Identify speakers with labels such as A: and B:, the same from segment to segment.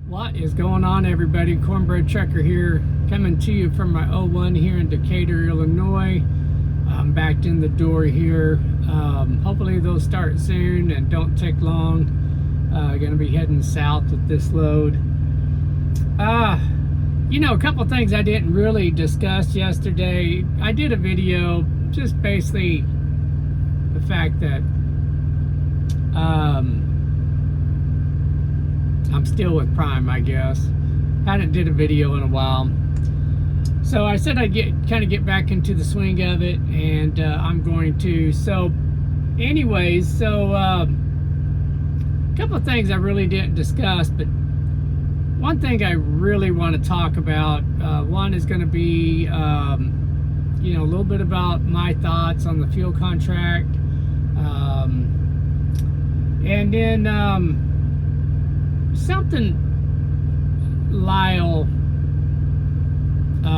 A: What is going on, everybody? Cornbread Trucker here, coming to you from my 01 here in Decatur, Illinois. I'm backed in the door here. Hopefully they'll start soon and don't take long. Gonna be heading south with this load. You know, a couple things I didn't really discuss yesterday. I did a video just basically the fact that I'm still with Prime, I guess. Hadn't did a video in a while. So I said I'd kind of get back into the swing of it, and I'm going to. So anyways, a couple of things I really didn't discuss, but one thing I really want to talk about, one is going to be, you know, a little bit about my thoughts on the fuel contract, and then something Lyle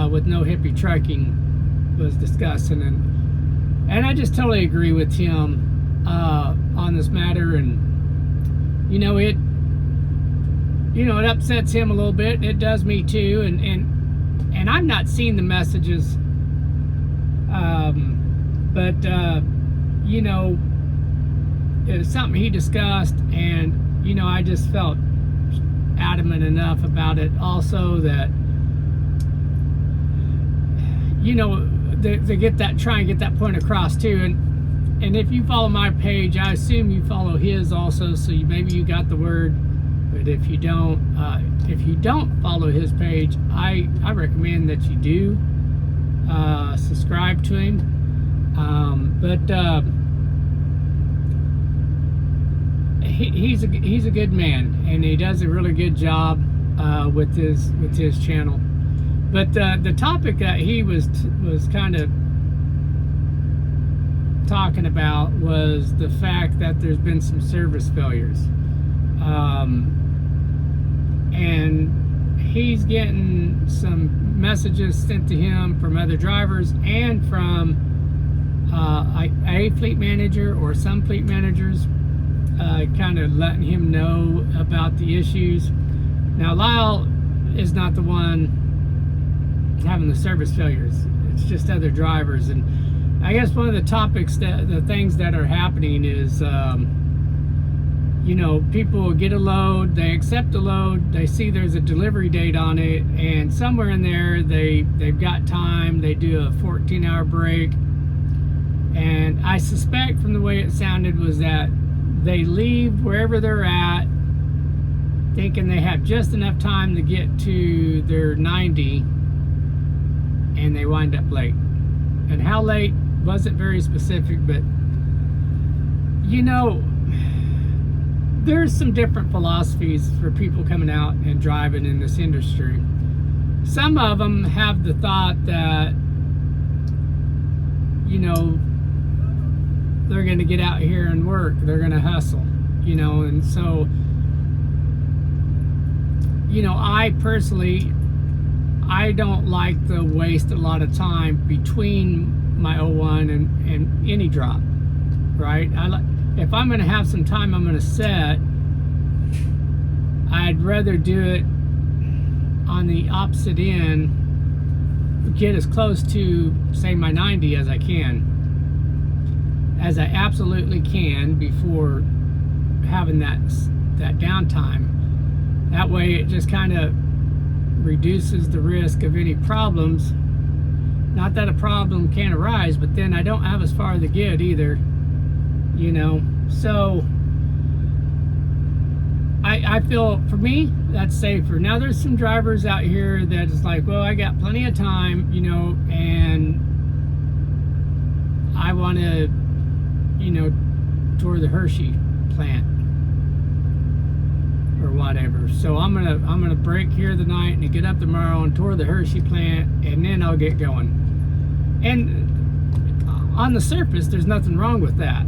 A: with No Hippie Trucking was discussing, and I just totally agree with him on this matter. And you know, it upsets him a little bit, and it does me too, and I'm not seeing the messages, but you know, it was something he discussed, and you know, I just felt adamant enough about it also that, you know, they try and get that point across too. And if you follow my page, I assume you follow his also, so maybe you got the word. But if you don't follow his page, I recommend that you do subscribe to him. He's a good man, and he does a really good job with his channel. But the topic that he was kind of talking about was the fact that there's been some service failures, and he's getting some messages sent to him from other drivers and from a fleet manager or some fleet managers, kind of letting him know about the issues. Now, Lyle is not the one having the service failures. It's just other drivers. And I guess one of the topics, the things that are happening is, you know, people get a load, they accept a load, they see there's a delivery date on it, and somewhere in there they've got time, they do a 14-hour break. And I suspect from the way it sounded was that they leave wherever they're at thinking they have just enough time to get to their 90, and they wind up late. And how late wasn't very specific, but you know, there's some different philosophies for people coming out and driving in this industry. Some of them have the thought that, you know, they're going to get out here and work, they're going to hustle, you know. And so, you know, I personally, I don't like to waste a lot of time between my 01 and any drop, right? If I'm going to have some time I'm going to set, I'd rather do it on the opposite end, get as close to, say, my 90 as I can, as I absolutely can, before having that downtime. That way it just kind of reduces the risk of any problems. Not that a problem can't arise, but then I don't have as far to get either, you know. So I feel, for me, that's safer. Now there's some drivers out here that is like, well, I got plenty of time, you know, and I want to, you know, tour the Hershey plant or whatever. So I'm gonna break here the night and get up tomorrow and tour the Hershey plant, and then I'll get going. And on the surface, there's nothing wrong with that.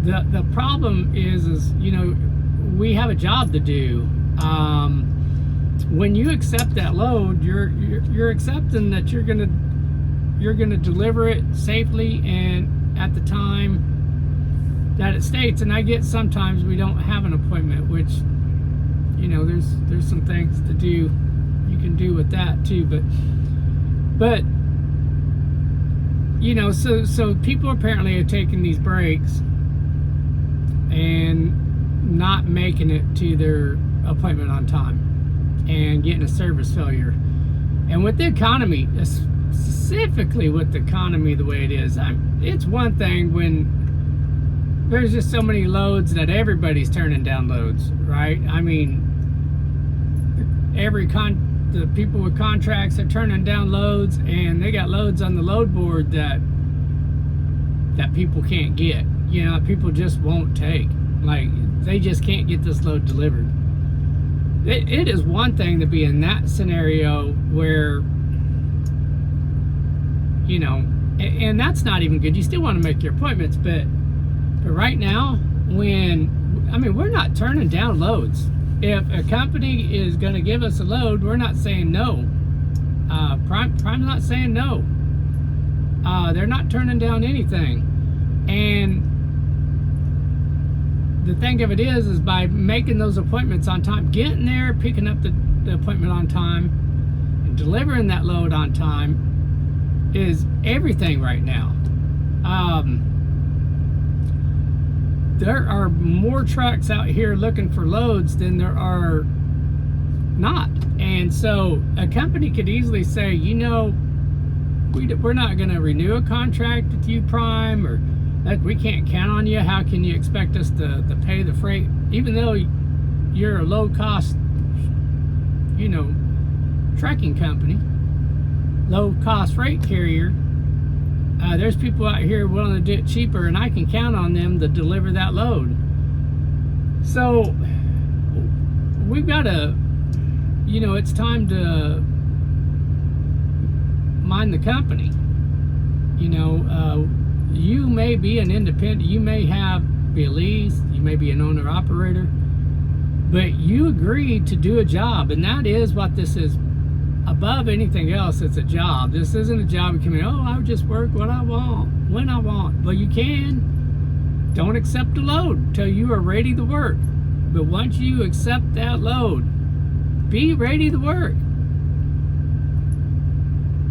A: The problem is, you know, we have a job to do. when you accept that load, you're accepting that you're gonna deliver it safely and at the time that it states. And I get sometimes we don't have an appointment, which, you know, there's some things to do, you can do with that too, but you know, so people apparently are taking these breaks and not making it to their appointment on time and getting a service failure. And with the economy, specifically with the economy the way it is, it's one thing when there's just so many loads that everybody's turning down loads, right? I mean, the people with contracts are turning down loads, and they got loads on the load board that people can't get. You know, people just won't take. Like, they just can't get this load delivered. It is one thing to be in that scenario where, you know, and that's not even good. You still want to make your appointments, but right now, we're not turning down loads. If a company is going to give us a load, we're not saying no. Prime's not saying no. They're not turning down anything. And the thing of it is by making those appointments on time, getting there, picking up the appointment on time, and delivering that load on time is everything right now. There are more trucks out here looking for loads than there are not. And so a company could easily say, you know, we're not going to renew a contract with you, Prime, or that we can't count on you. How can you expect us to pay the freight? Even though you're a low cost, you know, trucking company, low cost freight carrier, there's people out here willing to do it cheaper, and I can count on them to deliver that load. So we've got to, you know, it's time to mind the company. You know, you may be an independent, you may be a lease, you may be an owner operator, but you agreed to do a job, and that is what this is. Above anything else, it's a job. This isn't a job you come in, oh, I'll just work what I want, when I want. Well, you can. Don't accept a load until you are ready to work. But once you accept that load, be ready to work.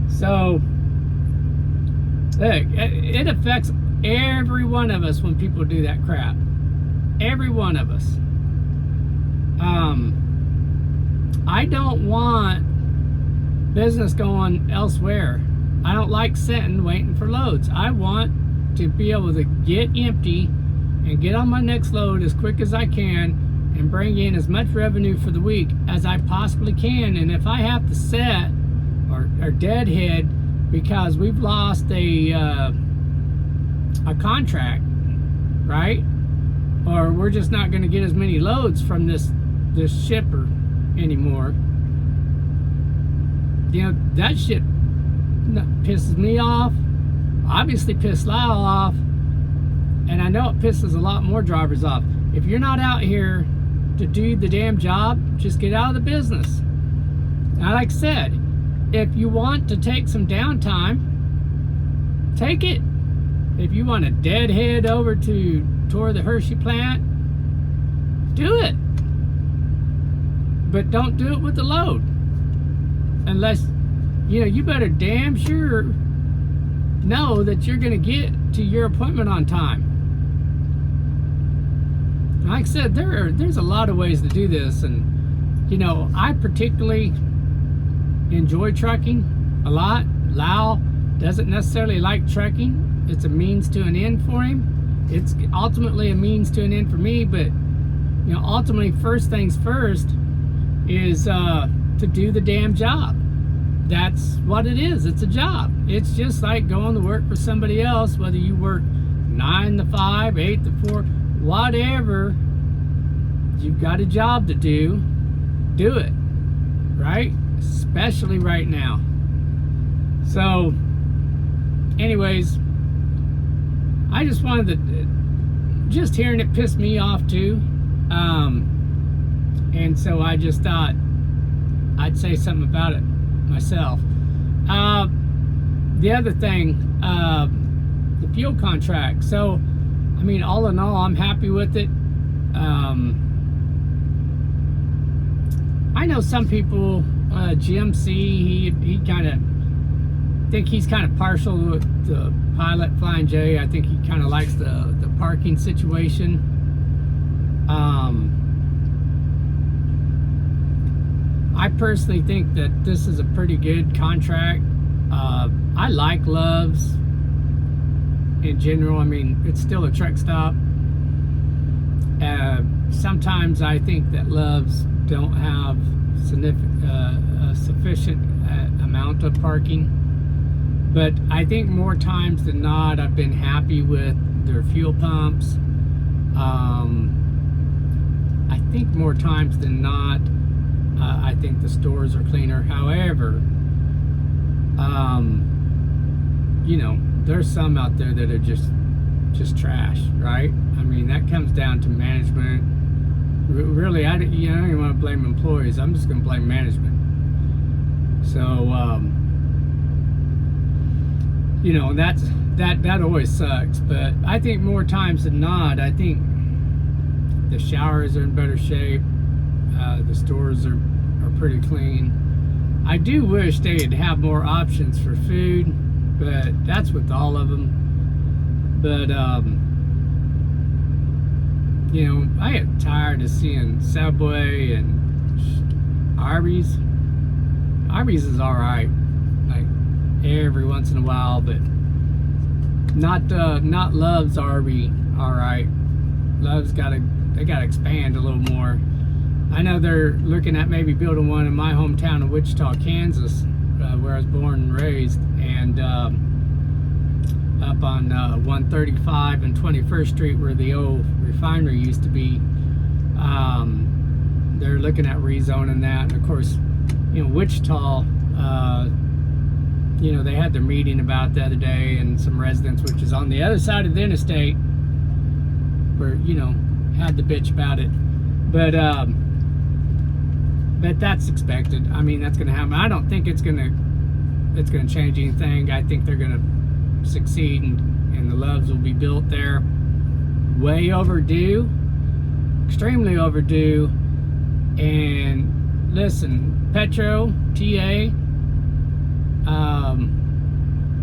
A: So, look, it affects every one of us when people do that crap. Every one of us. I don't want business going elsewhere. I don't like sitting waiting for loads. I want to be able to get empty and get on my next load as quick as I can and bring in as much revenue for the week as I possibly can. And if I have to set or deadhead because we've lost a contract, right? Or we're just not going to get as many loads from this shipper anymore. You know, that shit pisses me off, obviously pissed Lyle off, and I know it pisses a lot more drivers off. If you're not out here to do the damn job, just get out of the business. Now, like I said, if you want to take some downtime, take it. If you want to deadhead over toward the Hershey plant, do it. But don't do it with the load. Unless, you know, you better damn sure know that you're going to get to your appointment on time. Like I said, there's a lot of ways to do this, and, you know, I particularly enjoy trucking a lot. Lyle doesn't necessarily like trucking. It's a means to an end for him. It's ultimately a means to an end for me, but, you know, ultimately, first things first is to do the damn job. That's what it is. It's a job. It's just like going to work for somebody else, whether you work 9 to 5, 8 to 4, whatever. You've got a job to do it, right? Especially right now. So, anyways, I just wanted to, just hearing it pissed me off too. And so I just thought I'd say something about it myself. The other thing, the fuel contract. So, I mean, all in all, I'm happy with it. I know some people, GMC, he kind of think he's kind of partial to the Pilot Flying J. I think he kind of likes the parking situation. I personally think that this is a pretty good contract. I like Love's in general. I mean, it's still a truck stop. Sometimes I think that Love's don't have a sufficient amount of parking, but I think more times than not I've been happy with their fuel pumps. I think more times than not I think the stores are cleaner. However, you know, there's some out there that are just trash, right? I mean, that comes down to management. Really, I don't even want to blame employees. I'm just going to blame management. So, you know, that always sucks. But I think more times than not, I think the showers are in better shape. The stores are pretty clean. I do wish they'd have more options for food, but that's with all of them. But you know, I get tired of seeing Subway and Arby's. Arby's is all right, like every once in a while, but not Love's Arby. All right, Love's they gotta expand a little more. I know they're looking at maybe building one in my hometown of Wichita, Kansas, where I was born and raised, and up on 135 and 21st Street, where the old refinery used to be. They're looking at rezoning that, and of course, you know, Wichita, you know, they had their meeting about it the other day, and some residents, which is on the other side of the interstate, were, you know, had to bitch about it. But that's expected. I mean, that's going to happen. I don't think it's going to change anything. I think they're going to succeed, and the Loves will be built there. Way overdue, extremely overdue. And listen, Petro, TA,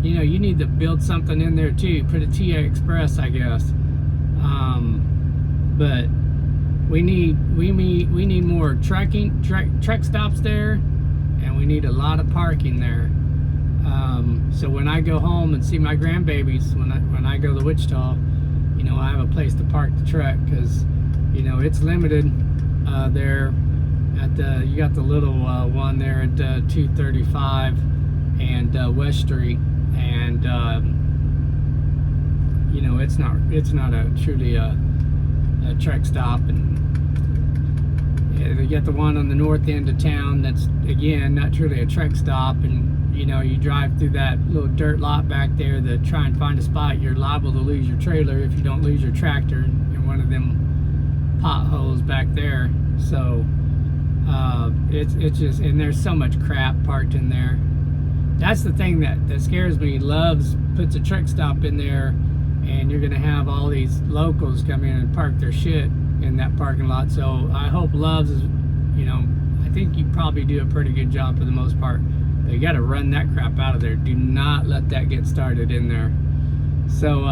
A: you know, you need to build something in there too. Put a TA Express, I guess. But we need more truck stops there, and we need a lot of parking there. So when I go home and see my grandbabies, when I go to Wichita, you know, I have a place to park the truck, because, you know, it's limited there at you got the little one there at 235 and West Street, and you know, it's not truly a truck stop. And they get the one on the north end of town that's, again, not truly a truck stop. And you know, you drive through that little dirt lot back there to try and find a spot, you're liable to lose your trailer if you don't lose your tractor in one of them potholes back there. So it's just, and there's so much crap parked in there. That's the thing that scares me. Love's puts a truck stop in there, and you're gonna have all these locals come in and park their shit in that parking lot. So I hope Love's is, you know, I think you probably do a pretty good job for the most part. But you gotta run that crap out of there. Do not let that get started in there. So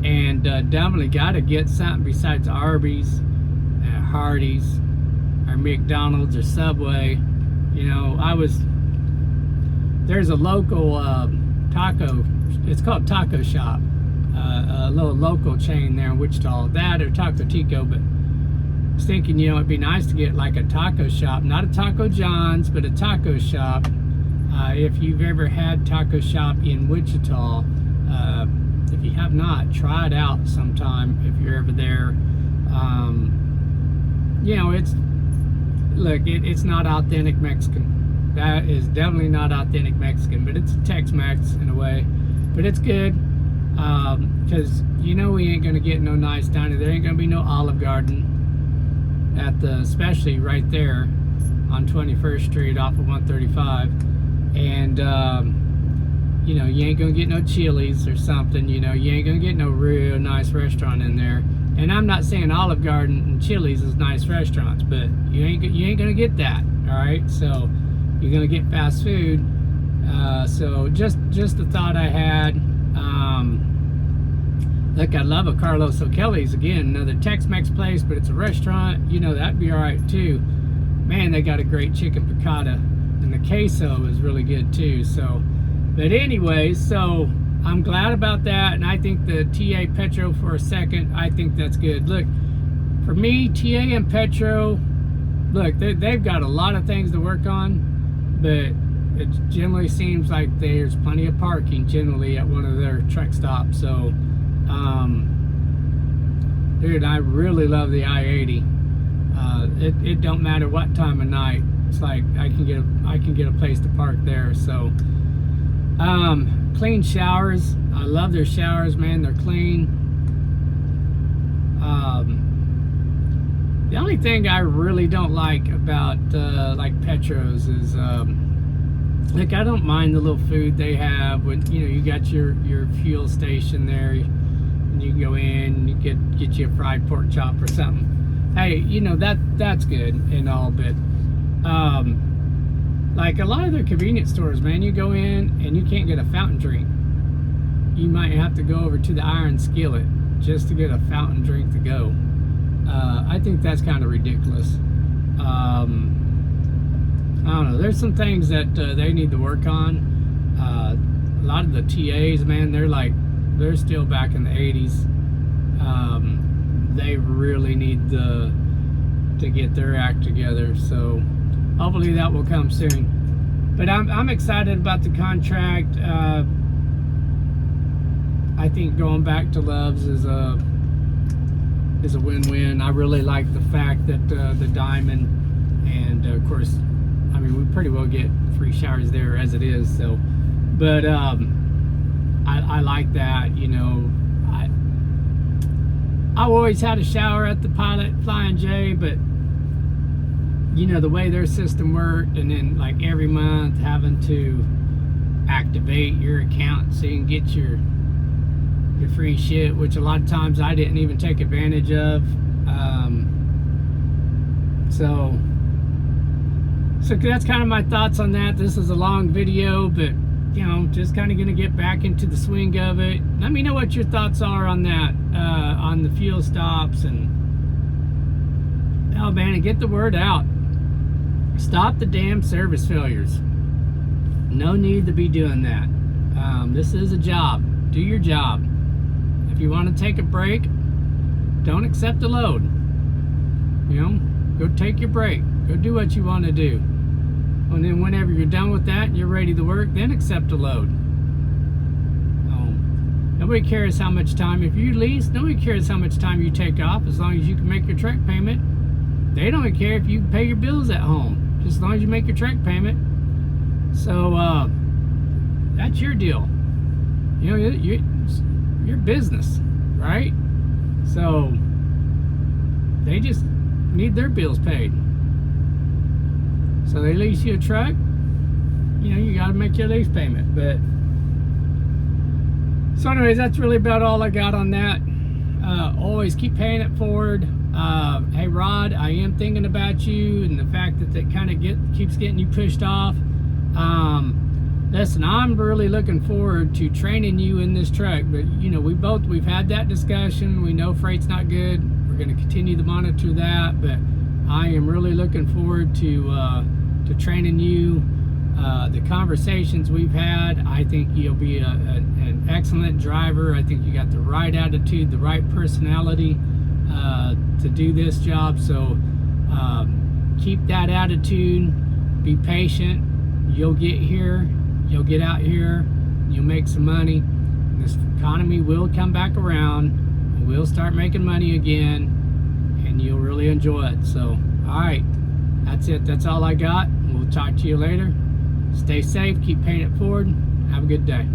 A: and definitely gotta get something besides Arby's, Hardee's, or McDonald's, or Subway. You know, there's a local taco, it's called Taco Shop, a little local chain there in Wichita, that or Taco Tico. But I was thinking, you know, it'd be nice to get like a taco shop, not a Taco John's, but a taco shop. If you've ever had Taco Shop in Wichita, if you have not, try it out sometime if you're ever there. You know, it's not authentic Mexican. That is definitely not authentic Mexican, but it's a Tex-Mex in a way. But it's good, because you know we ain't gonna get no nice down there. There ain't gonna be no Olive Garden at especially right there on 21st Street off of 135. And, you know, you ain't gonna get no Chili's or something. You know, you ain't gonna get no real nice restaurant in there. And I'm not saying Olive Garden and Chili's is nice restaurants, but you ain't gonna get that. All right, so you're gonna get fast food. So just a thought I had. Look, I love a Carlos O'Kelly's, again, another Tex-Mex place, but it's a restaurant. You know, that'd be all right too. Man, they got a great chicken piccata, and the queso is really good too. So, but anyway, so I'm glad about that, and I think the TA Petro for a second, I think that's good. Look, for me, TA and Petro, look, they've got a lot of things to work on, but it generally seems like there's plenty of parking generally at one of their truck stops. So, dude, I really love the I-80. It don't matter what time of night. It's like I can get a place to park there. So, clean showers. I love their showers, man. They're clean. The only thing I really don't like about like Petros is like, I don't mind the little food they have. When, you know, you got your fuel station there, and you can go in and you get you a fried pork chop or something. Hey, you know, that's good and all, but like a lot of their convenience stores, man, you go in and you can't get a fountain drink. You might have to go over to the Iron Skillet just to get a fountain drink to go. I think that's kind of ridiculous. I don't know. There's some things that they need to work on. A lot of the TAs, man, they're still back in the 80s. They really need to get their act together. So hopefully that will come soon. But I'm excited about the contract. I think going back to Love's is a win-win. I really like the fact that the Diamond, and of course, I mean, we pretty well get free showers there as it is. So, but I like that. You know, I always had a shower at the Pilot Flying J, but you know, the way their system worked, and then like every month having to activate your account so you can get your free shit, which a lot of times I didn't even take advantage of. So that's kind of my thoughts on that. This is a long video, but you know, just kind of gonna get back into the swing of it. Let me know what your thoughts are on that, on the fuel stops, and oh man, and get the word out. Stop the damn service failures. No need to be doing that. This is a job. Do your job. If you want to take a break, don't accept a load. You know, go take your break. Go do what you want to do. And then whenever you're done with that and you're ready to work, then accept a load. Nobody cares how much time, if you lease, nobody cares how much time you take off, as long as you can make your truck payment. They don't care if you pay your bills at home, just as long as you make your truck payment. So that's your deal. You know, your business, right? So they just need their bills paid. So they lease you a truck, you know, you got to make your lease payment. But so anyways, that's really about all I got on that. Always keep paying it forward. Hey Rod, I am thinking about you, and the fact that it kind of keeps getting you pushed off. Listen, I'm really looking forward to training you in this truck, but you know, we've had that discussion. We know freight's not good. We're going to continue to monitor that, but I am really looking forward to training you. The conversations we've had, I think you'll be an excellent driver. I think you got the right attitude, the right personality to do this job. So keep that attitude. Be patient. You'll get here. You'll get out here. You'll make some money. This economy will come back around. We'll start making money again, and you'll really enjoy it. So, all right, that's it. That's all I got. We'll talk to you later. Stay safe. Keep paying it forward. Have a good day.